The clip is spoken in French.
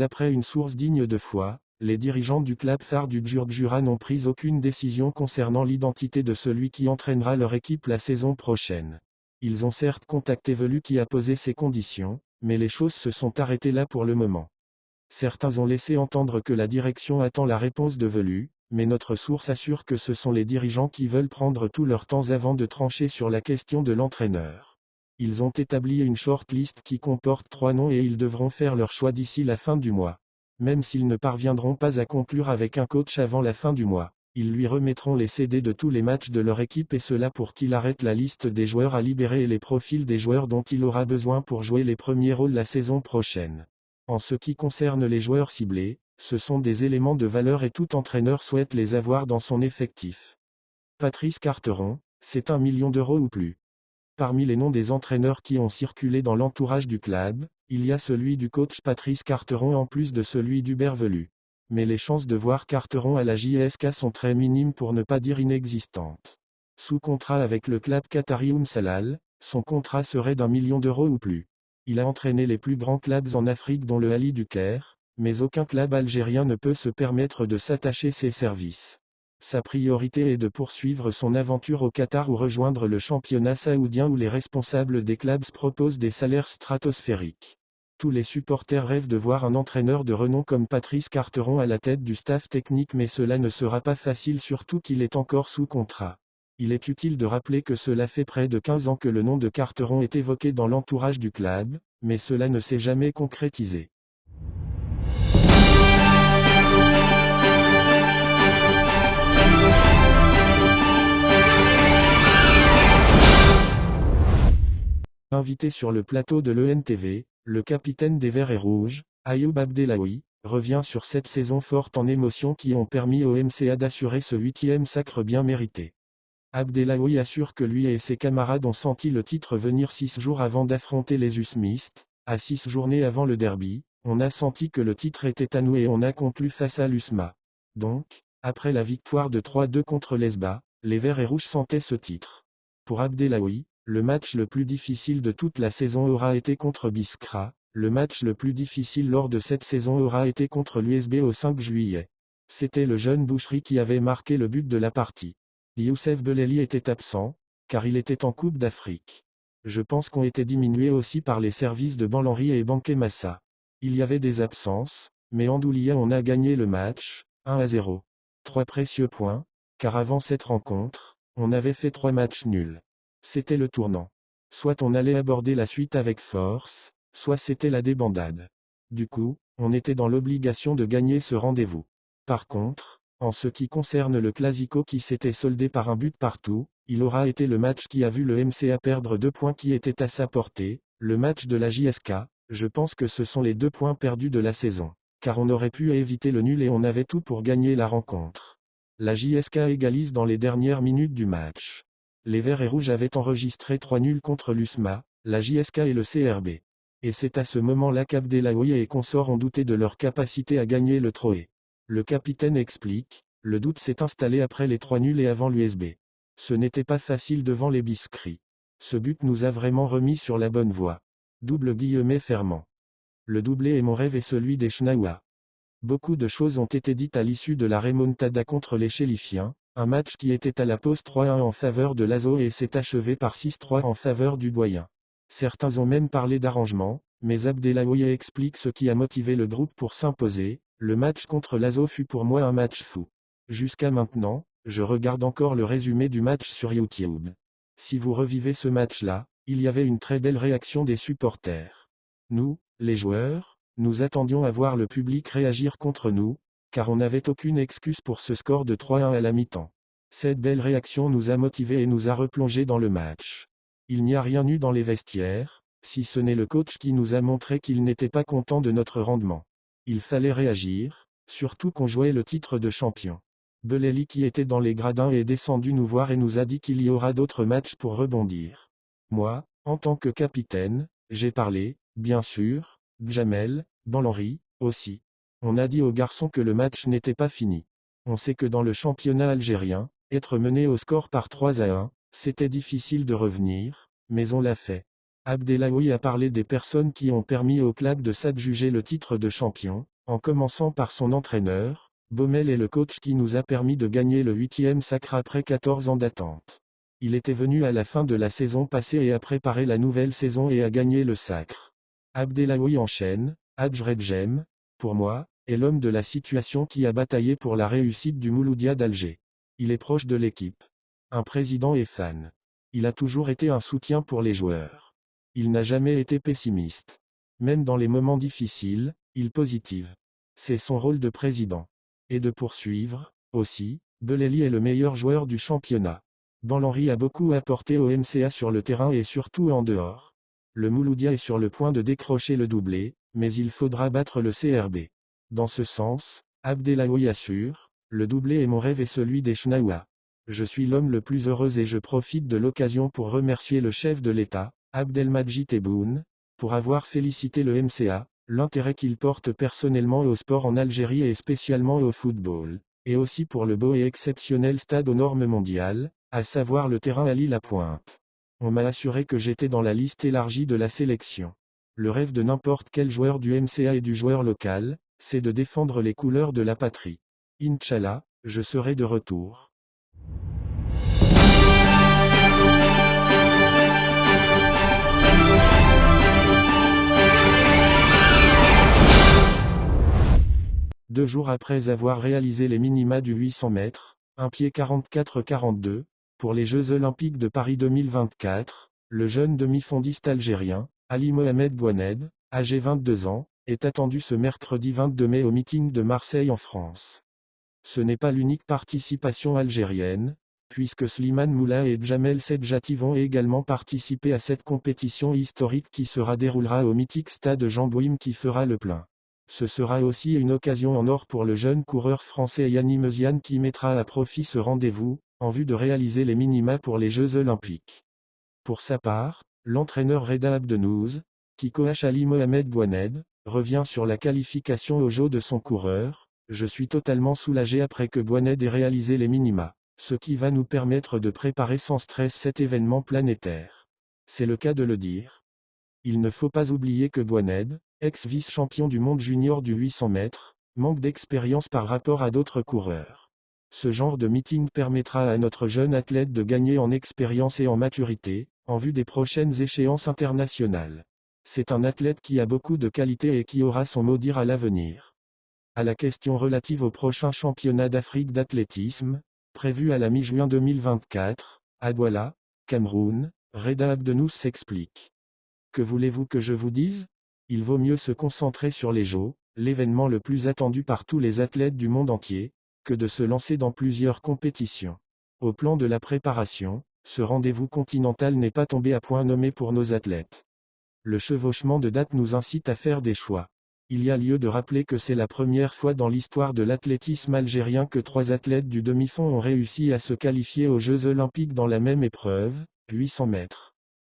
D'après une source digne de foi, les dirigeants du club phare du Djurdjura n'ont pris aucune décision concernant l'identité de celui qui entraînera leur équipe la saison prochaine. Ils ont certes contacté Velu qui a posé ses conditions, mais les choses se sont arrêtées là pour le moment. Certains ont laissé entendre que la direction attend la réponse de Velu, mais notre source assure que ce sont les dirigeants qui veulent prendre tout leur temps avant de trancher sur la question de l'entraîneur. Ils ont établi une shortlist qui comporte 3 noms et ils devront faire leur choix d'ici la fin du mois. Même s'ils ne parviendront pas à conclure avec un coach avant la fin du mois, ils lui remettront les CD de tous les matchs de leur équipe et cela pour qu'il arrête la liste des joueurs à libérer et les profils des joueurs dont il aura besoin pour jouer les premiers rôles la saison prochaine. En ce qui concerne les joueurs ciblés, ce sont des éléments de valeur et tout entraîneur souhaite les avoir dans son effectif. Patrice Carteron, c'est 1 million d'euros ou plus. Parmi les noms des entraîneurs qui ont circulé dans l'entourage du club, il y a celui du coach Patrice Carteron en plus de celui d'Hubert Velu. Mais les chances de voir Carteron à la JSK sont très minimes pour ne pas dire inexistantes. Sous contrat avec le club qatari Salal, son contrat serait d'1 million d'euros ou plus. Il a entraîné les plus grands clubs en Afrique dont le Ali du Caire, mais aucun club algérien ne peut se permettre de s'attacher ses services. Sa priorité est de poursuivre son aventure au Qatar ou rejoindre le championnat saoudien où les responsables des clubs proposent des salaires stratosphériques. Tous les supporters rêvent de voir un entraîneur de renom comme Patrice Carteron à la tête du staff technique mais cela ne sera pas facile surtout qu'il est encore sous contrat. Il est utile de rappeler que cela fait près de 15 ans que le nom de Carteron est évoqué dans l'entourage du club, mais cela ne s'est jamais concrétisé. Invité sur le plateau de l'ENTV, le capitaine des Verts et Rouges, Ayoub Abdellaoui, revient sur cette saison forte en émotions qui ont permis au MCA d'assurer ce 8e sacre bien mérité. Abdellaoui assure que lui et ses camarades ont senti le titre venir 6 jours avant d'affronter les Usmistes. À 6 journées avant le derby, on a senti que le titre était à nous et on a conclu face à l'USMA. Donc, après la victoire de 3-2 contre l'Esba, les Verts et Rouges sentaient ce titre. Pour Abdellaoui, le match le plus difficile de toute la saison aura été contre Biskra, le match le plus difficile lors de cette saison aura été contre l'USB au 5 juillet. C'était le jeune Boucherie qui avait marqué le but de la partie. Youssef Belali était absent, car il était en Coupe d'Afrique. Je pense qu'on était diminué aussi par les services de Banlanri et Banké Massa. Il y avait des absences, mais Andoulia on a gagné le match, 1-0. 3 précieux points, car avant cette rencontre, on avait fait 3 matchs nuls. C'était le tournant. Soit on allait aborder la suite avec force, soit c'était la débandade. Du coup, on était dans l'obligation de gagner ce rendez-vous. Par contre, en ce qui concerne le Classico qui s'était soldé par un but partout, il aura été le match qui a vu le MCA perdre 2 points qui étaient à sa portée, le match de la JSK, je pense que ce sont les 2 points perdus de la saison. Car on aurait pu éviter le nul et on avait tout pour gagner la rencontre. La JSK égalise dans les dernières minutes du match. Les Verts et Rouges avaient enregistré 3 nuls contre l'USMA, la JSK et le CRB. Et c'est à ce moment-là qu'Abdellaoui et consorts ont douté de leur capacité à gagner le trophée. Le capitaine explique, le doute s'est installé après les 3 nuls et avant l'USB. Ce n'était pas facile devant les Biscris. Ce but nous a vraiment remis sur la bonne voie. Double guillemets fermant. Le doublé est mon rêve et celui des Schnaoua. Beaucoup de choses ont été dites à l'issue de la remontada contre les Chélifiens, un match qui était à la pause 3-1 en faveur de l'Azo et s'est achevé par 6-3 en faveur du Doyen. Certains ont même parlé d'arrangement, mais Abdellaoui explique ce qui a motivé le groupe pour s'imposer. Le match contre l'Azo fut pour moi un match fou. Jusqu'à maintenant, je regarde encore le résumé du match sur YouTube. Si vous revivez ce match-là, il y avait une très belle réaction des supporters. Nous, les joueurs, nous attendions à voir le public réagir contre nous, car on n'avait aucune excuse pour ce score de 3-1 à la mi-temps. Cette belle réaction nous a motivés et nous a replongés dans le match. Il n'y a rien eu dans les vestiaires, si ce n'est le coach qui nous a montré qu'il n'était pas content de notre rendement. Il fallait réagir, surtout qu'on jouait le titre de champion. Belali qui était dans les gradins est descendu nous voir et nous a dit qu'il y aura d'autres matchs pour rebondir. Moi, en tant que capitaine, j'ai parlé, bien sûr, Djamel, Banlanri, aussi. On a dit aux garçons que le match n'était pas fini. On sait que dans le championnat algérien, être mené au score par 3-1, c'était difficile de revenir, mais on l'a fait. Abdellaoui a parlé des personnes qui ont permis au club de s'adjuger le titre de champion, En commençant par son entraîneur, Baumel est le coach qui nous a permis de gagner le 8e sacre après 14 ans d'attente. Il était venu à la fin de la saison passée et a préparé la nouvelle saison et a gagné le sacre. Abdellaoui enchaîne, Hadj Redjem, pour moi, est l'homme de la situation qui a bataillé pour la réussite du Mouloudia d'Alger. Il est proche de l'équipe. Un président et fan. Il a toujours été un soutien pour les joueurs. Il n'a jamais été pessimiste. Même dans les moments difficiles, il positive. C'est son rôle de président. Et de poursuivre, aussi, Belali est le meilleur joueur du championnat. Henry a beaucoup apporté au MCA sur le terrain et surtout en dehors. Le Mouloudia est sur le point de décrocher le doublé, mais il faudra battre le CRB. Dans ce sens, Abdellaoui assure, le doublé est mon rêve et celui des Chnaoua. Je suis l'homme le plus heureux et je profite de l'occasion pour remercier le chef de l'État, Abdelmadjid Tebboune, pour avoir félicité le MCA, l'intérêt qu'il porte personnellement au sport en Algérie et spécialement au football, et aussi pour le beau et exceptionnel stade aux normes mondiales, à savoir le terrain Ali Lapointe. On m'a assuré que j'étais dans la liste élargie de la sélection. Le rêve de n'importe quel joueur du MCA et du joueur local, c'est de défendre les couleurs de la patrie. Inch'Allah, je serai de retour. Deux jours après avoir réalisé les minima du 800 mètres, 1 pied 44-42, pour les Jeux Olympiques de Paris 2024, le jeune demi-fondiste algérien, Ali Mohamed Bouaned, âgé 22 ans, est attendu ce mercredi 22 mai au meeting de Marseille en France. Ce n'est pas l'unique participation algérienne, puisque Slimane Moula et Djamel Sedjati vont également participer à cette compétition historique qui se déroulera au mythique stade Jean Bouin qui fera le plein. Ce sera aussi une occasion en or pour le jeune coureur français Yanni Meziane qui mettra à profit ce rendez-vous, en vue de réaliser les minima pour les Jeux Olympiques. Pour sa part, l'entraîneur Reda Abdenouz, qui coache Ali Mohamed Bouaned, revient sur la qualification au jeu de son coureur. Je suis totalement soulagé après que Bouaned ait réalisé les minima, ce qui va nous permettre de préparer sans stress cet événement planétaire. C'est le cas de le dire. Il ne faut pas oublier que Bouaned, ex-vice-champion du monde junior du 800 mètres, manque d'expérience par rapport à d'autres coureurs. Ce genre de meeting permettra à notre jeune athlète de gagner en expérience et en maturité, en vue des prochaines échéances internationales. C'est un athlète qui a beaucoup de qualités et qui aura son mot à dire à l'avenir. À la question relative au prochain championnat d'Afrique d'athlétisme, prévu à la mi-juin 2024, à Douala, Cameroun, Reda Abdenouz s'explique. Que voulez-vous que je vous dise ? Il vaut mieux se concentrer sur les Jeux, l'événement le plus attendu par tous les athlètes du monde entier, que de se lancer dans plusieurs compétitions. Au plan de la préparation, ce rendez-vous continental n'est pas tombé à point nommé pour nos athlètes. Le chevauchement de dates nous incite à faire des choix. Il y a lieu de rappeler que c'est la première fois dans l'histoire de l'athlétisme algérien que 3 athlètes du demi-fond ont réussi à se qualifier aux Jeux Olympiques dans la même épreuve, 800 mètres.